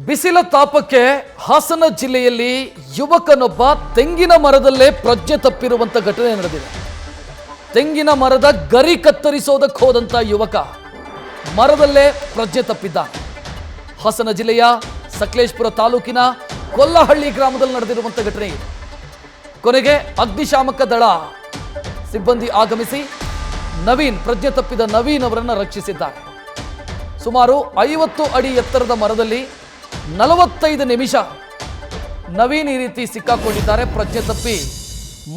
ಬಿಸಿಲ ತಾಪಕ್ಕೆ ಹಾಸನ ಜಿಲ್ಲೆಯಲ್ಲಿ ಯುವಕನೊಬ್ಬ ತೆಂಗಿನ ಮರದಲ್ಲೇ ಪ್ರಜ್ಞೆ ತಪ್ಪಿರುವಂತ ಘಟನೆ ನಡೆದಿದೆ. ತೆಂಗಿನ ಮರದ ಗರಿ ಕತ್ತರಿಸೋದಕ್ಕೆ ಹೋದಂತ ಯುವಕ ಮರದಲ್ಲೇ ಪ್ರಜ್ಞೆ ತಪ್ಪಿದ್ದಾನೆ. ಹಾಸನ ಜಿಲ್ಲೆಯ ಸಕಲೇಶಪುರ ತಾಲೂಕಿನ ಕೊಲ್ಲಹಳ್ಳಿ ಗ್ರಾಮದಲ್ಲಿ ನಡೆದಿರುವಂತ ಘಟನೆ ಇದೆ. ಕೊನೆಗೆ ಅಗ್ನಿಶಾಮಕ ದಳ ಸಿಬ್ಬಂದಿ ಆಗಮಿಸಿ ಪ್ರಜ್ಞೆ ತಪ್ಪಿದ ನವೀನ್ ಅವರನ್ನು ರಕ್ಷಿಸಿದ್ದಾರೆ. ಸುಮಾರು 50 ಅಡಿ ಎತ್ತರದ ಮರದಲ್ಲಿ 45 ನಿಮಿಷ ನವೀನ್ ಈ ರೀತಿ ಸಿಕ್ಕಾಕೊಂಡಿದ್ದಾರೆ. ಪ್ರಜ್ಞೆ ತಪ್ಪಿ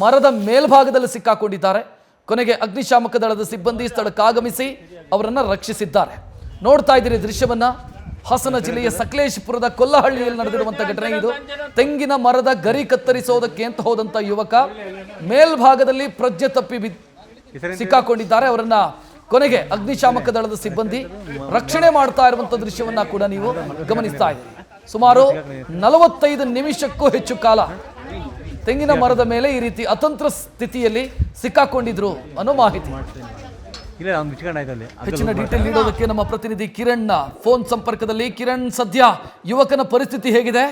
ಮರದ ಮೇಲ್ಭಾಗದಲ್ಲಿ ಸಿಕ್ಕಾಕೊಂಡಿದ್ದಾರೆ. ಕೊನೆಗೆ ಅಗ್ನಿಶಾಮಕ ದಳದ ಸಿಬ್ಬಂದಿ ಸ್ಥಳಕ್ಕಾಗಮಿಸಿ ಅವರನ್ನು ರಕ್ಷಿಸಿದ್ದಾರೆ. ನೋಡ್ತಾ ಇದ್ದೀರಿ ದೃಶ್ಯವನ್ನ. ಹಾಸನ ಜಿಲ್ಲೆಯ ಸಕಲೇಶಪುರದ ಕೊಲ್ಲಹಳ್ಳಿಯಲ್ಲಿ ನಡೆದಿರುವಂತ ಘಟನೆ ಇದು. ತೆಂಗಿನ ಮರದ ಗರಿ ಕತ್ತರಿಸೋದಕ್ಕೆ ಅಂತ ಹೋದಂತ ಯುವಕ ಮೇಲ್ಭಾಗದಲ್ಲಿ ಪ್ರಜ್ಞೆ ತಪ್ಪಿ ಸಿಕ್ಕಾಕೊಂಡಿದ್ದಾರೆ. ಅವರನ್ನ ಕೊನೆಗೆ ಅಗ್ನಿಶಾಮಕ ದಳದ ಸಿಬ್ಬಂದಿ ರಕ್ಷಣೆ ಮಾಡ್ತಾ ಇರುವಂತ ದೃಶ್ಯವನ್ನ ಕೂಡ ನೀವು ಗಮನಿಸ್ತಾ ಇದ್ದೀರಿ. ಸುಮಾರು 45 ನಿಮಿಷಕ್ಕೂ ಹೆಚ್ಚು ಕಾಲ ತೆಂಗಿನ ಮರದ ಮೇಲೆ ಈ ರೀತಿ ಅತಂತ್ರ ಸ್ಥಿತಿಯಲ್ಲಿ ಸಿಕ್ಕಾಕೊಂಡಿದ್ರು ಅನ್ನೋ ಮಾಹಿತಿ. ಹೆಚ್ಚಿನ ಡೀಟೇಲ್ ನೀಡೋದಕ್ಕೆ ನಮ್ಮ ಪ್ರತಿನಿಧಿ ಕಿರಣ್ ಫೋನ್ ಸಂಪರ್ಕದಲ್ಲಿ. ಕಿರಣ್, ಸದ್ಯ ಯುವಕನ ಪರಿಸ್ಥಿತಿ ಹೇಗಿದೆ?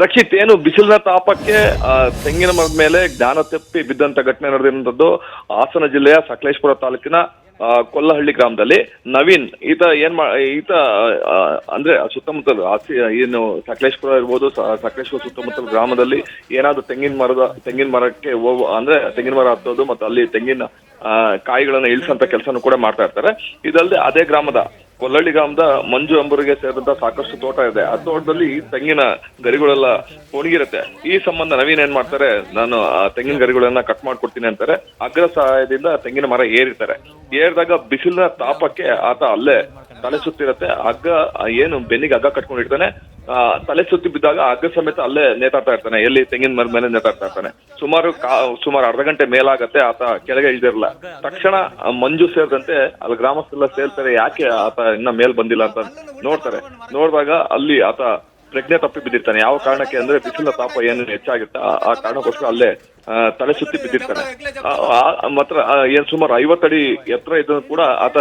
ರಕ್ಷಿತ್, ಏನು ಬಿಸಿಲಿನ ತಾಪಕ್ಕೆ ತೆಂಗಿನ ಮರದ ಮೇಲೆ ಜ್ಞಾನ ತಪ್ಪಿ ಬಿದ್ದಂತ ಘಟನೆ ನಡೆದಿರುವಂತದ್ದು ಹಾಸನ ಜಿಲ್ಲೆಯ ಸಕಲೇಶಪುರ ತಾಲೂಕಿನ ಕೊಲ್ಲಹಳ್ಳಿ ಗ್ರಾಮದಲ್ಲಿ. ನವೀನ್ ಈತ ಅಂದ್ರೆ ಸುತ್ತಮುತ್ತಲು ಏನು ಸಕಲೇಶಪುರ ಇರ್ಬೋದು, ಸಕಲೇಶಪುರ ಸುತ್ತಮುತ್ತಲ ಗ್ರಾಮದಲ್ಲಿ ಏನಾದ್ರು ತೆಂಗಿನ ಮರಕ್ಕೆ ಅಂದ್ರೆ ತೆಂಗಿನ ಮರ ಹತ್ತೋದು ಮತ್ತು ಅಲ್ಲಿ ತೆಂಗಿನ ಕಾಯಿಗಳನ್ನ ಇಳಿಸಂತ ಕೆಲಸನೂ ಕೂಡ ಮಾಡ್ತಾ ಇರ್ತಾರೆ. ಇದಲ್ಲದೆ ಅದೇ ಗ್ರಾಮದ ಕೊಲ್ಲಹಳ್ಳಿ ಗ್ರಾಮದ ಮಂಜು ಎಂಬರಿಗೆ ಸೇರಿದಂತ ಸಾಕಷ್ಟು ತೋಟ ಇದೆ. ಆ ತೋಟದಲ್ಲಿ ತೆಂಗಿನ ಗರಿಗಳೆಲ್ಲ ಒಣಗಿರುತ್ತೆ. ಈ ಸಂಬಂಧ ನವೀನ್ ಏನ್ ಮಾಡ್ತಾರೆ, ನಾನು ತೆಂಗಿನ ಗರಿಗಳನ್ನ ಕಟ್ ಮಾಡ್ಕೊಡ್ತೀನಿ ಅಂತಾರೆ. ಅಗ್ರ ಸಹಾಯದಿಂದ ತೆಂಗಿನ ಮರ ಏರಿರ್ತಾರೆ. ಏರಿದಾಗ ಬಿಸಿಲಿನ ತಾಪಕ್ಕೆ ಆತ ಅಲ್ಲೇ ತಲೆ ಸುತ್ತಿರುತ್ತೆ. ಹಗ್ಗ ಏನು ಬೆನ್ನಿಗೆ ಹಗ್ಗ ಕಟ್ಕೊಂಡಿರ್ತಾನೆ. ತಲೆ ಸುತ್ತಿ ಬಿದ್ದಾಗ ಹಗ್ಗ ಸಮೇತ ಅಲ್ಲೇ ನೇತಾಡ್ತಾ ಇರ್ತಾನೆ. ಎಲ್ಲಿ ತೆಂಗಿನ ಮರದ ಮೇಲೆ ನೇತಾಡ್ತಾ ಇರ್ತಾನೆ. ಸುಮಾರು ಅರ್ಧ ಗಂಟೆ ಮೇಲಾಗತ್ತೆ ಆತ ಕೆಳಗೆ ಇಳಿದಿರಲ್ಲ. ತಕ್ಷಣ ಮಂಜು ಸೇರಿದಂತೆ ಅಲ್ಲಿ ಗ್ರಾಮಸ್ಥರೆಲ್ಲ ಸೇರ್ತಾರೆ. ಯಾಕೆ ಆತ ಇನ್ನ ಮೇಲ್ ಬಂದಿಲ್ಲ ಅಂತ ನೋಡ್ತಾರೆ. ನೋಡಿದಾಗ ಅಲ್ಲಿ ಆತ ಪ್ರಜ್ಞೆ ತಪ್ಪಿ ಬಿದ್ದಿರ್ತಾನೆ. ಯಾವ ಕಾರಣಕ್ಕೆ ಅಂದ್ರೆ ಬಿಸಿಲಿನ ತಾಪ ಏನು ಹೆಚ್ಚಾಗುತ್ತೆ ಆ ಕಾರಣಕ್ಕೋಸ್ಕರ ಅಲ್ಲೇ ತಲೆ ಸುತ್ತಿ ಬಿದ್ದಿರ್ತಾನೆ. ಮಾತ್ರ ಏನ್ ಸುಮಾರು 50 ಅಡಿ ಎತ್ತರ ಇದ್ರೂ ಕೂಡ ಆತ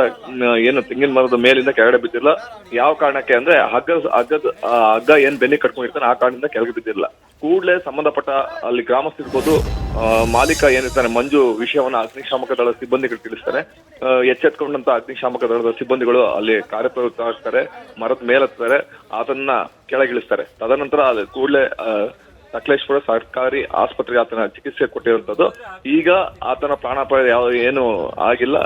ಏನು ತೆಂಗಿನ ಮರದ ಮೇಲಿಂದ ಕೆಳಗಡೆ ಬಿದ್ದಿಲ್ಲ. ಯಾವ ಕಾರಣಕ್ಕೆ ಅಂದ್ರೆ ಹಗ್ಗ ಏನ್ ಬೆನ್ನಿ ಕಟ್ಕೊಂಡಿರ್ತಾನೆ ಆ ಕಾರಣದಿಂದ ಕೆಳಗೆ ಬಿದ್ದಿಲ್ಲ. ಕೂಡಲೇ ಸಂಬಂಧಪಟ್ಟ ಅಲ್ಲಿ ಗ್ರಾಮಸ್ಥರಿರ್ಬೋದು, ಮಾಲೀಕ ಏನಿರ್ತಾನೆ ಮಂಜು ವಿಷಯವನ್ನ ಅಗ್ನಿಶಾಮಕ ದಳದ ಸಿಬ್ಬಂದಿಗಳು ತಿಳಿಸ್ತಾರೆ. ಎಚ್ಚೆತ್ಕೊಂಡಂತ ಅಗ್ನಿಶಾಮಕ ದಳದ ಸಿಬ್ಬಂದಿಗಳು ಅಲ್ಲಿ ಕಾರ್ಯಪ್ರವೃತ್ತ ಆಗ್ತಾರೆ. ಮರದ ಮೇಲೆತ್ತಾರೆ, ಅದನ್ನ ಕೆಳಗಿಳಿಸ್ತಾರೆ. ತದನಂತರ ಕೂಡಲೇ ಸಕಲೇಶಪುರ ಸರ್ಕಾರಿ ಆಸ್ಪತ್ರೆಗೆ ಆತನ ಚಿಕಿತ್ಸೆ ಕೊಟ್ಟಿರುವಂತದ್ದು. ಈಗ ಆತನ ಪ್ರಾಣಾಪಾಯ ಏನು ಆಗಿಲ್ಲ.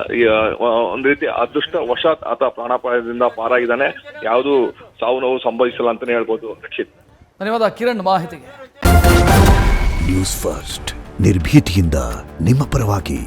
ಒಂದ್ ರೀತಿ ಅದೃಷ್ಟವಶಾತ್ ಆತ ಪ್ರಾಣಾಪಾಯದಿಂದ ಪಾರಾಗಿದ್ದಾನೆ. ಯಾವುದು ಸಾವು ನೋವು ಸಂಭವಿಸಿಲ್ಲ ಅಂತಾನೆ ಹೇಳ್ಬೋದು. ರಕ್ಷಿತ್, ಧನ್ಯವಾದ ಕಿರಣ್ ಮಾಹಿತಿಗೆ. ನ್ಯೂಸ್ ಫಸ್ಟ್, ನಿರ್ಭೀತಿಯಿಂದ ನಿಮ್ಮ ಪರವಾಗಿ.